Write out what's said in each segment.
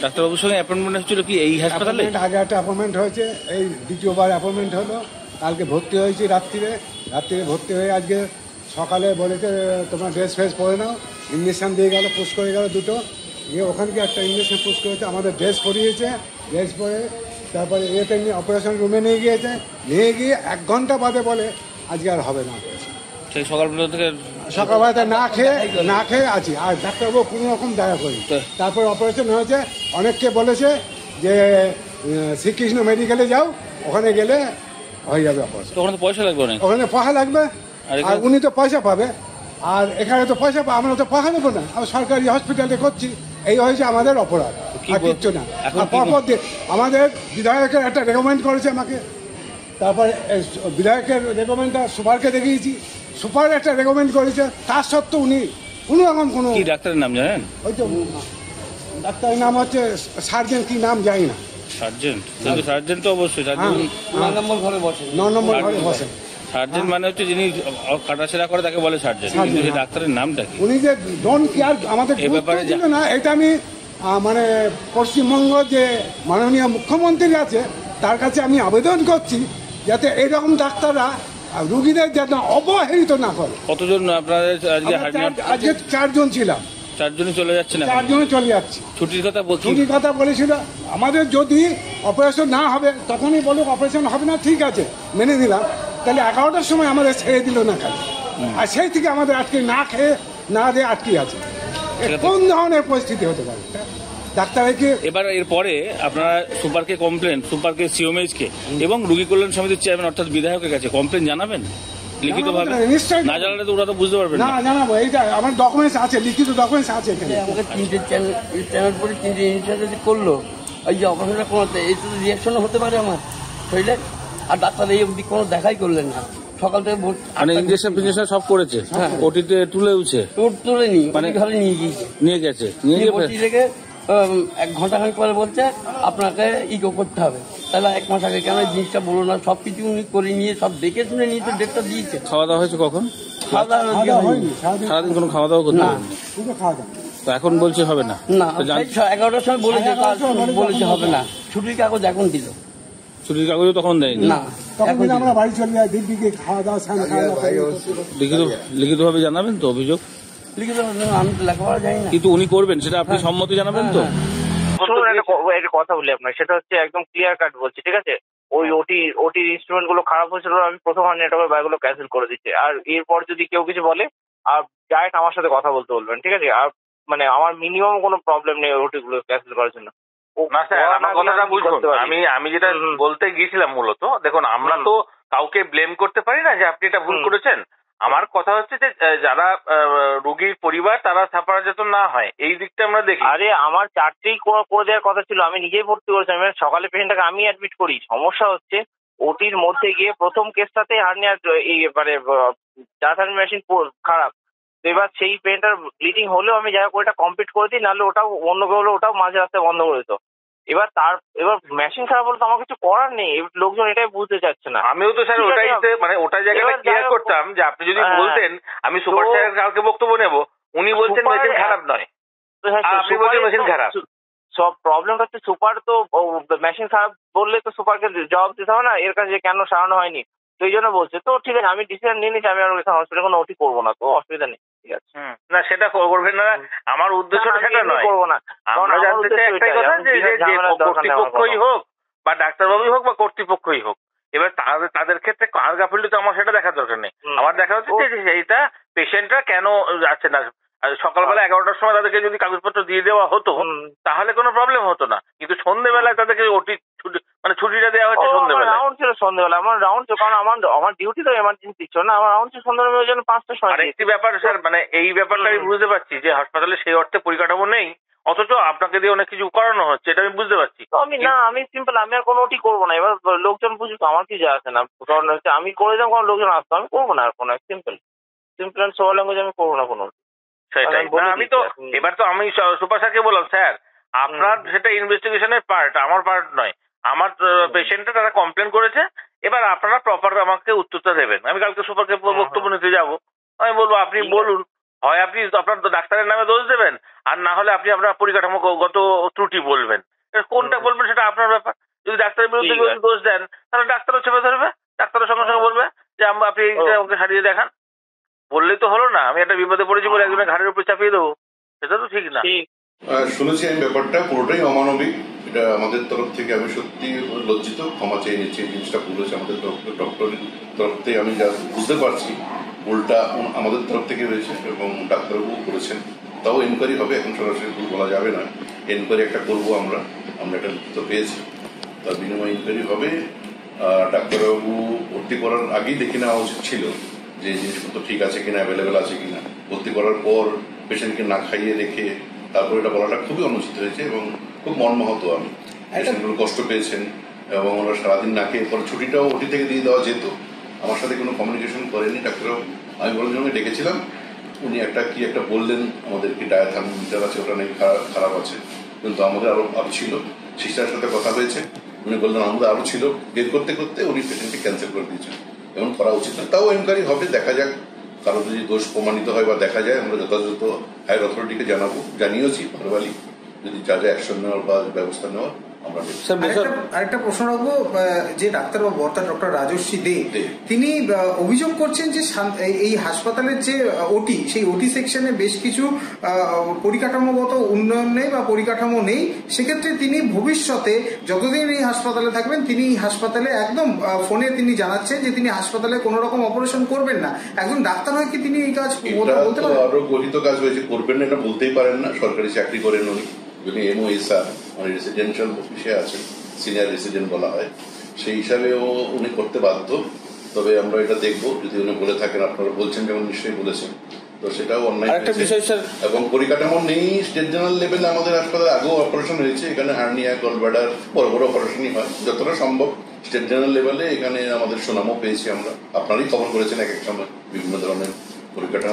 ডাক্তারবাবুর সঙ্গে অ্যাপয়েন্টমেন্ট হচ্ছিল কি এই হাসপাতালে? আগে একটা অ্যাপয়েন্টমেন্ট হয়েছে, এই দ্বিতীয়বার অ্যাপয়েন্টমেন্ট হলো। কালকে ভর্তি হয়েছি রাত্রিরে ভর্তি হয়ে আজকে সকালে বলেছে তোমার ড্রেস ফ্রেস পরে নাও, ইঞ্জেকশান দিয়ে গেল, পুশ করে গেল দুটো, গিয়ে ওখানকে একটা ইঞ্জেকশন পুশ করেছে, আমাদের ড্রেস পরিয়েছে, ড্রেস পরে তারপরে এতে নিয়ে অপারেশন রুমে নিয়ে গিয়েছে, নিয়ে গিয়ে 1 ঘন্টা বাদে বলে আজকে আর হবে না। সেই সকালবেলা থেকে সকালবেলাতে না খেয়ে আছি, আর ডাক্তারবাবু কোনো রকম দেখা করি। তারপর অপারেশন হয়েছে, অনেককে বলেছে যে শ্রীকৃষ্ণ মেডিকেলে যাও, ওখানে গেলে হয়ে যাবে অপারেশন। ওখানে তো পয়সা লাগবে না? ওখানে পয়সা লাগবে, আর উনি তো পয়সা পাবে, আর এখানে তো পয়সা পাবে, আমরা তো পয়সা দেবো না, আমরা সরকারি হসপিটালে করছি। এই হয়েছে আমাদের অপরাধ, আর কিচ্ছু না। পরপর আমাদের বিধায়কের একটা রেকমেন্ড করেছে আমাকে, তারপরে বিধায়কের রেকমেন্ডটা সুপারকে দেখিয়েছি, সুপার একটা রেকমেন্ড করেছে, তার সত্ত্বেও উনি কোনো রকম কোনো। কি ডাক্তারের নাম জানেন? ওই তো ডাক্তারের নাম হচ্ছে সার্জেন্ট, কি নাম জানি না। সার্জেন্ট? সার্জেন্ট তো অবশ্যই 9 নম্বর ঘরে বসেন। সার্জেন্ট মানে হচ্ছে যিনি কাটাছেড়া করে তাকে বলে সার্জেন্ট, কিন্তু সেই ডাক্তারের নামটা কি? উনি যে ডোন্ট কেয়ার আমাদের এই ব্যাপারে না, এটা আমি মানে পশ্চিমবঙ্গ যে মাননীয় মুখ্যমন্ত্রী আছে তার কাছে আমি আবেদন করছি যাতে এইরকম ডাক্তাররা রুগীদের যেন অবহেলিত না করে। কতজন আপনাদের আজকে 4 জন ছিলাম। 4 জনই চলে যাচ্ছে না? 4 জনে চলে যাচ্ছে। ছুটির কথা বলেছিল আমাদের, যদি অপারেশন না হবে তখনই বলুক অপারেশন হবে না, ঠিক আছে মেনে নিলাম, তাহলে 11টার সময় আমাদের ছেড়ে দিল না কাজ, আর সেই থেকে আমাদের আজকে না খেয়ে না দিয়ে আটকে আছে। কোন ধরনের পরিস্থিতি হতে পারে ডাক্তারকে? এবার এরপরে আপনারা সুপারকে সিওমএইচকে এবং রোগী কল্যাণ সমিতির চেয়ারম্যান অর্থাৎ বিধায়কের কাছে কমপ্লেন জানাবেন লিখিতভাবে? নিশ্চয়ই না জানালে তো ওরা তো বুঝতে পারবেন না। জানাবো, এইটা আমার ডকুমেন্টস আছে, লিখিত ডকুমেন্টস আছে এখানে। আমাকে 3টে চ্যানেল পরে 3টে ইনিশিয়েটিভ করলো, এই যে অপারেশনটা করতে, এই তো রিয়াকশনও হতে পারে আমার শরীরে, আর ডাক্তার এই অবধি কোনো দেখাই করলেন না। সকাল থেকে মানে ইঞ্জেকশন সব করেছে, ওটিতে তুলেছে? তুলেনি, মানে ঘরে নিয়ে গেছে রেখে 1 ঘন্টাখানিক পরে বলছে আপনাকে ইকো করতে হবে। তাহলে 1 মাস আগে কেন জিনিসটা বলো না? সবকিছু উনি করে নিয়ে সব দেখে শুনে নিয়ে তো ডেটটা দিয়েছে। খাওয়া দাওয়া হয়েছে কখন? সারাদিন কোনো খাওয়া দাওয়া করতে পারেনি? তো এখন বলছে হবে না? না, 11টার সময় বলেছে হবে না। ছুটির কাগজ এখন দিল। ছুটির কাগজও তখন দেয়নি? না, তখন আমরা বাড়ি চলে যাই, দিদিকে খাওয়া দাওয়া লিখিতভাবে জানাবেন তো অভিযোগ? আমি তো লেখাপড়া জানি না, কিন্তু উনি করবেন সেটা আপনি সম্মতি জানাবেন তো? একটা কথা বলি আপনার, সেটা হচ্ছে একদম ক্লিয়ার কাট বলছি, ঠিক আছে? ওই ওটি ইনস্ট্রুমেন্ট গুলো খারাপ হয়েছিল, আমি প্রথম নেটওয়ার্কের বাইকগুলো ক্যান্সেল করে দিচ্ছি। আর এরপর যদি কেউ কিছু বলে, আর ডাইরেক্ট আমার সাথে কথা বলতে বলবেন, ঠিক আছে? আর মানে আমার মিনিমাম কোনো প্রবলেম নেই ওটি গুলো ক্যান্সেল করার জন্য। না স্যার, আমার কথাটা বুঝুন। আমি যেটা বলতে গিয়েছিলাম মূলত, দেখুন আমরা তো কাউকে ব্লেম করতে পারি না যে আপনি এটা ভুল করেছেন। আমার কথা হচ্ছে যে যারা রোগীর পরিবার তারা সাফার যাতে না হয়, এই দিকটা আমরা দেখি। আরে আমার 4টেই করে দেওয়ার কথা ছিল, আমি নিজেই ভর্তি করেছি। আমি সকালে পেশেন্টটাকে আমি অ্যাডমিট করি। সমস্যা হচ্ছে ওটির মধ্যে গিয়ে প্রথম কেসটাতে হার্নিয়ার মানে ডায়াফ্রাম মেশিন খারাপ। তো এবার সেই পেশেন্টটার ব্লিডিং হলেও আমি যাই ওটা কমপ্লিট করে দিই, নাহলে ওটাও অন্য কেউ হলে ওটাও মাঝে রাস্তায় বন্ধ করে দিত। এবার মেশিন খারাপ হলে তো আমার কিছু করার নেই, লোকজন এটাই বুঝতে চাচ্ছে না। আমিও তো স্যার ওটাই, মানে ওটা জায়গাটা ক্লিয়ার করতাম যে আপনি যদি বলতেন আমি সুপার স্যারের কালকে বক্তব্য নেব, উনি বলছেন মেশিন খারাপ নয়, আপনি বলছেন মেশিন খারাপ। সব প্রবলেমটা হচ্ছে সুপার তো মেশিন খারাপ বললে তো সুপারকে জবাব দিতে হবে না এর কাছে কেন সারানো হয়নি, তো এই জন্য বলছে। তো ঠিক আছে, আমি ডিসিশন নিয়ে নিচ্ছি, আমি আর হসপিটালে কোনো ওটি করবো না, তো অসুবিধা নেই, ঠিক আছে? না সেটা করবেন না, আমার উদ্দেশ্যটা সেটা নয়, করবো না। আমরা জানতে চাই একটাই কথা যে কর্তৃপক্ষই হোক বা ডাক্তারবাবুই হোক বা কর্তৃপক্ষই হোক, এবার তাদের ক্ষেত্রে কার গাফিলতি তো আমার সেটা দেখার দরকার নেই। আমার দেখা হচ্ছে যে সেইটা পেশেন্টরা কেন যাচ্ছে না। সকালবেলা 11টার সময় তাদেরকে যদি কাগজপত্র দিয়ে দেওয়া হতো তাহলে কোনো প্রবলেম হতো না, কিন্তু সন্ধ্যেবেলায় তাদেরকে ওটি মানে ছুটিটা দেওয়া হচ্ছে সন্ধ্যেবেলা। রাউন্ড ছিল সন্ধ্যেবেলা, আমার রাউন্ড ছিল, কারণ আমার ডিউটি তো এমার্জেন্সি ছিল না, আমার রাউন্ড ছিল সন্ধ্যাবেলা, ওই জন্য 5টার সময়। একটি ব্যাপার স্যার, মানে এই ব্যাপারটা আমি বুঝতে পারছি যে হাসপাতালে সেই অর্থে পরিকাঠামো নেই, অথচ আপনাকে দিয়ে অনেক কিছু করানো হচ্ছে, এটা আমি বুঝতে পারছি। আমি সিম্পল, আমি আর কোনো ওটি করবো না। এবার লোকজন বুঝুক, আমার কি যায় আসে না, কারণ হচ্ছে আমি করে দিলাম, কোনো লোকজন আসতো, আমি করবো না আর কোনো। সিম্পল অ্যান্ড সোবার ল্যাঙ্গুয়েজ, আমি করবো না কোনো। সেটাই, আমি তো এবার তো আমি সুপার স্যারকে বললাম, স্যার আপনার সেটা ইনভেস্টিগেশনের পার্ট, আমার পার্ট নয়। আমার পেশেন্টে তারা কমপ্লেন করেছে, এবার আপনারা প্রপার আমাকে উত্তরটা দেবেন। আমি কালকে সুপারকে বক্তব্য নিতে যাবো, আমি বলবো আপনি বলুন হয় আপনি আপনার ডাক্তারের নামে দোষ দেবেন, আর না হলে আপনি আপনার পরিকাঠামোগত ত্রুটি বলবেন। কোনটা বলবেন সেটা আপনার ব্যাপার। যদি ডাক্তারের বিরুদ্ধে দোষ দেন তাহলে ডাক্তারও চেপে ধরবে, ডাক্তারের সঙ্গে সঙ্গে বলবে যে আপনি ওকে সারিয়ে দেখান। বললেই তো হলো না আমি একটা বিপদে পড়েছি বলে একজনের ঘাড়ের উপর চাপিয়ে দেবো, সেটা তো ঠিক না। শুনেছি আমি ব্যাপারটা পুরোটাই অমানবিক। এটা আমাদের তরফ থেকে আমি সত্যি লজ্জিত, ক্ষমা চেয়ে নিচ্ছি। এই জিনিসটা ভুল হয়েছে আমাদের ডক্টরের তরফ থেকে। আমি যা বুঝতে পারছি ভুলটা আমাদের তরফ থেকে হয়েছে এবং ডাক্তারবাবু করেছেন। তাও এনকোয়ারি হবে, এখন সরাসরি ভুল বলা যাবে না। এনকোয়ারি একটা করবো আমরা একটা লিখিত পেয়েছি, তার বিনিময়ে এনকোয়ারি হবে। ডাক্তারবাবু ভর্তি করার আগেই দেখে নেওয়া উচিত ছিল যে জিনিসপত্র ঠিক আছে কিনা, অ্যাভেলেবেল আছে কিনা। ভর্তি করার পর পেশেন্টকে না খাইয়ে রেখে তারপর এটা বলাটা খুবই অনুচিত হয়েছে এবং খুব মর্মাহত। আমি পেশেন্টগুলো কষ্ট পেয়েছেন এবং ওরা সারাদিন না খেয়ে পরে ছুটিটাও ওটি থেকে দিয়ে দেওয়া যেত। আমার সাথে কোনো কমিউনিকেশন করেনি ডাক্তারবাবু। আমি বলার জন্য ডেকেছিলাম, উনি একটা বললেন আমাদের কি ডায়াথার্মোমিটার আছে, ওটা নাকি খারাপ আছে, কিন্তু আমাদের আরো ছিল। সিস্টারের সাথে কথা হয়েছে, উনি বললেন আমাদের আরো ছিল। বের করতে করতে উনি পেশেন্টকে ক্যান্সেল করে দিয়েছেন। এমন করা উচিত না। তাও এনকোয়ারি হবে, দেখা যাক। কারো যদি দোষ প্রমাণিত হয় বা দেখা যায় আমরা যথাযথ হায়ার অথরিটিকে জানিয়েছি ভারবালি, যদি যা যা অ্যাকশন নেওয়ার বা ব্যবস্থা নেওয়ার আমরা। আরেকটা প্রশ্ন রাখবো, যে ডাক্তারবাবু অর্থাৎ ডক্টর রাজস্বী দে তিনি অভিযোগ করছেন যে এই হাসপাতালের যে ওটি, সেই ওটি সেকশনে বেশ কিছু পরিকাঠামোগত উন্নয়ন নেই বা পরিকাঠামো নেই। সেক্ষেত্রে তিনি ভবিষ্যতে যতদিন এই হাসপাতালে থাকবেন তিনি এই হাসপাতালে একদম ফোনে তিনি জানাচ্ছেন যে তিনি হাসপাতালে কোনো রকম অপারেশন করবেন না। একজন ডাক্তার হয়ে কি তিনি এই কাজ বলতে পারেন? আরো গঠিত কাজ হয়েছে, করবেন না এটা বলতেই পারেন না। সরকারি চাকরি করেন উনি, যিনি এমওএসআর মানে রেসিডেন্সিয়াল অফিসে আছেন, সিনিয়র রেসিডেন্ট বলা হয়, সেই হিসাবেও উনি করতে বাধ্য। তবে আমরা এটা দেখবো, যদি উনি বলে থাকেন, আপনারা বলছেন যেমন নিশ্চয়ই বলেছেন, তো সেটাও অন্যায়। এবং পরিকাঠামো নেই স্টেট জেনারেল লেভেলে। আমাদের হাসপাতালে আগেও অপারেশন হয়েছে, এখানে হার্নিয়া, গলব্লাডার বড় বড় অপারেশনই হয় যতটা সম্ভব স্টেট জেনারেল লেভেলে। এখানে আমাদের সুনামও পেয়েছি আমরা, আপনারই খবর করেছেন এক এক সময় বিভিন্ন ধরনের পরিকাঠামো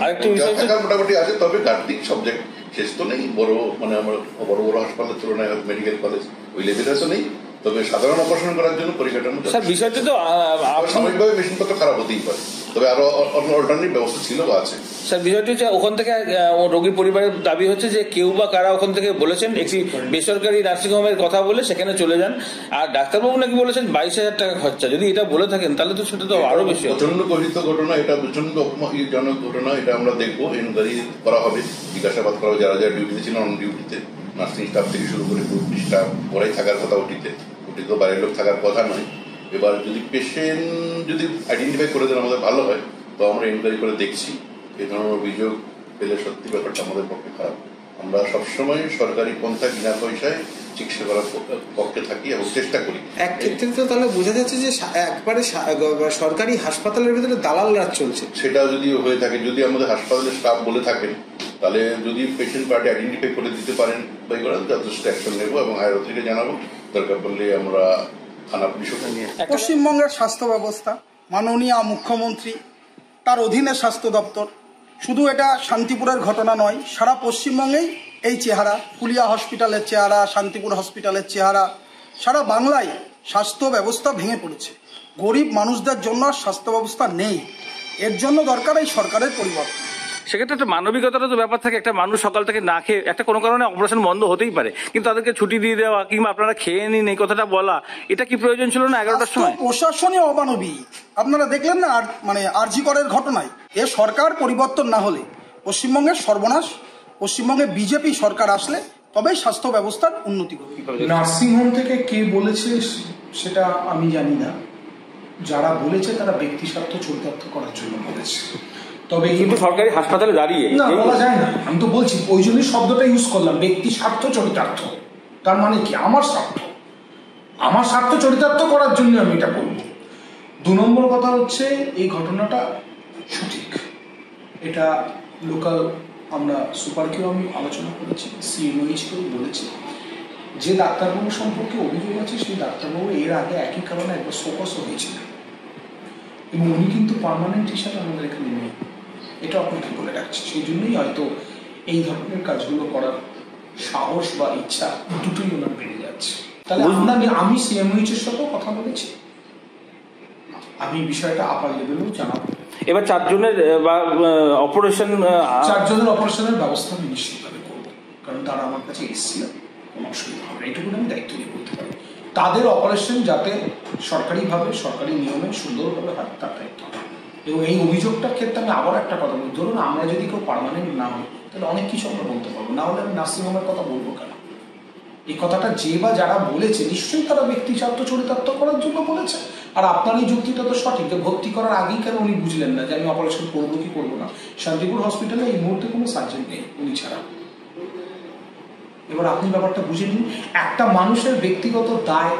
মোটামুটি আছে। তবে গার্দিক সাবজেক্ট শেষ তো নেই, বড় মানে আমার বড় বড় হাসপাতালের তুলনায় মেডিকেল কলেজ ওই লেভেলে তো নেই। তবে সাধারণ অপারেশন করার জন্য পরিকাঠামো বিষয়টি তো সাময়িকভাবে মেশিনপত্র খারাপ হতেই পারে, তবে আরো অল্টারনেটিভ ব্যবস্থা ছিল বা আছে। স্যার বিষয়টি হচ্ছে ওখান থেকে রোগীর পরিবারের দাবি হচ্ছে যে কেউ বা কারা ওখান থেকে বলেছেন একটি বেসরকারি নার্সিংহোমের কথা বলে সেখানে চলে যান। আর ডাক্তারবাবু নাকি বলেছেন 22,000 টাকা খরচা। যদি এটা বলে থাকেন তাহলে তো সেটা তো আরো বেশি। প্রচন্ড কথিত ঘটনা, এটা প্রচন্ড অপমানজনক ঘটনা। এটা আমরা দেখবো, এনকোয়ারি করা হবে, জিজ্ঞাসাবাদ করা হবে যারা যারা ডিউটিতে ছিলেন, অন ডিউটিতে নার্সিং স্টাফ থেকে শুরু করে স্টাফ ওরাই থাকার কথা ওটিতে। ওটি তো বাইরের লোক থাকার কথা নয়। এবার যদি পেশেন্ট যদি আইডেন্টিফাই করে দেন আমাদের ভালো হয়, তো আমরা এনকোয়ারি করে দেখছি। এই ধরনের অভিযোগ পেলে সত্যি ব্যাপারটা আমাদের পক্ষে খারাপ। আমরা সবসময় সরকারি পন্থা বিনা পয়সায় চিকিৎসা করার পক্ষে থাকি এবং চেষ্টা করি। এক ক্ষেত্রে তো তাহলে বোঝা যাচ্ছে যে একবারে সরকারি হাসপাতালের ভিতরে দালাল রাজ চলছে। সেটা যদি হয়ে থাকে, যদি আমাদের হাসপাতালের স্টাফ বলে থাকেন, তাহলে যদি পেশেন্ট পার্টি আইডেন্টিফাই করে দিতে পারেন বা করেন, যথেষ্ট অ্যাকশন নেবো এবং হায়ার অথরিটিকে জানাবো। দরকার পড়লে আমরা থানা পুলিশকে নিয়ে। পশ্চিমবঙ্গের স্বাস্থ্য ব্যবস্থা, মাননীয় মুখ্যমন্ত্রী, তার অধীনে স্বাস্থ্য দপ্তর, শুধু এটা শান্তিপুরের ঘটনা নয়, সারা পশ্চিমবঙ্গেই এই চেহারা। ফুলিয়া হসপিটালের চেহারা, শান্তিপুর হসপিটালের চেহারা, সারা বাংলায় স্বাস্থ্য ব্যবস্থা ভেঙে পড়েছে। গরিব মানুষদের জন্য স্বাস্থ্য ব্যবস্থা নেই। এর জন্য দরকার এই সরকারের পরিবর্তন। সেক্ষেত্রে একটা মানবিকতারও তো ব্যাপার থাকে। একটা মানুষ সকাল থেকে না খেয়ে, একটা কোনো কারণে অপারেশন বন্ধ হতেই পারে, কিন্তু তাদেরকে ছুটি দিয়ে দেওয়া কিংবা আপনারা খেয়ে নিন এই কথাটা বলা, এটা কি প্রয়োজন ছিল না 11টার সময়? প্রশাসনীয় অমানবিক। আপনারা দেখলেন না মানে আরজি করের ঘটনায়, এ সরকার পরিবর্তন না হলে পশ্চিমবঙ্গের সর্বনাশ। পশ্চিমবঙ্গে বিজেপি সরকার আসলে তবেই স্বাস্থ্য ব্যবস্থার উন্নতি হবে। নার্সিংহোম থেকে কে বলেছে সেটা আমি জানি না। যারা বলেছে তারা ব্যক্তি স্বার্থ চরিতার্থ করার জন্য বলেছে। তবে কিন্তু সরকারি হাসপাতালে দাঁড়িয়ে না বলা যায় না। আমি তো বলছি, ওই জন্যই শব্দটা ইউজ করলাম, ব্যক্তি স্বার্থ চরিতার্থ। তার মানে কি? আমার স্বার্থ চরিতার্থ করার জন্য আমি এটা বলবো। 2 নম্বর কথা হচ্ছে, এই ঘটনাটা সঠিক। এটা লোকাল, আমরা সুপারকেও আমি আলোচনা করেছি, সিএমওইচকেও বলেছি। যে ডাক্তারবাবু সম্পর্কে অভিযোগ আছে, সেই ডাক্তারবাবু এর আগে একই কারণে একবার শোকসও হয়েছিল এবং উনি কিন্তু পার্মানেন্ট হিসাবে আমাদের এখানে নেই। এটা আপনাকে বলে রাখছি। সেই জন্যই হয়তো এই ধরনের কাজগুলো করার সাহস বা ইচ্ছা দুটোই ওনার বেড়ে যাচ্ছে। তাহলে আমি সিএমওইচের সাথেও কথা বলেছি, আমি বিষয়টা আপার লেভেলেও জানাবো। এবার 4 জনের বা অপারেশন 4 জনের অপারেশনের ব্যবস্থা আমি নিশ্চিতভাবে করবো, কারণ তারা আমার কাছে এসেছিল, কোনো অসুবিধা হবে না, এইটুকু আমি দায়িত্ব নিয়ে করতে পারি। তাদের অপারেশন যাতে সরকারিভাবে সরকারি নিয়মে সুন্দরভাবে হয় তার দায়িত্ব। এবং এই অভিযোগটার ক্ষেত্রে আমি আবার একটা কথা বলি, ধরুন আমরা যদি কেউ পার্মানেন্ট না হই তাহলে অনেক কিছু আমরা বলতে পারবো, না হলে আমি নার্সিংহোমের কথা বলবো কেন? এই কথাটা যে বা যারা বলেছে নিশ্চয়ই তারা ব্যক্তি স্বার্থ চরিতার্থ করার জন্য বলেছে। আর আপনার এই যুক্তিটা তো সঠিক, যে ভর্তি করার আগেই কেন উনি বুঝলেন না যে আমি অপারেশন করবো কি করবো না? শান্তিপুর হসপিটালে এই মুহূর্তে কোনো সার্জন নেই উনি ছাড়া। এবার আপনি ব্যাপারটা বুঝে নিন, একটা মানুষের ব্যক্তিগত দায়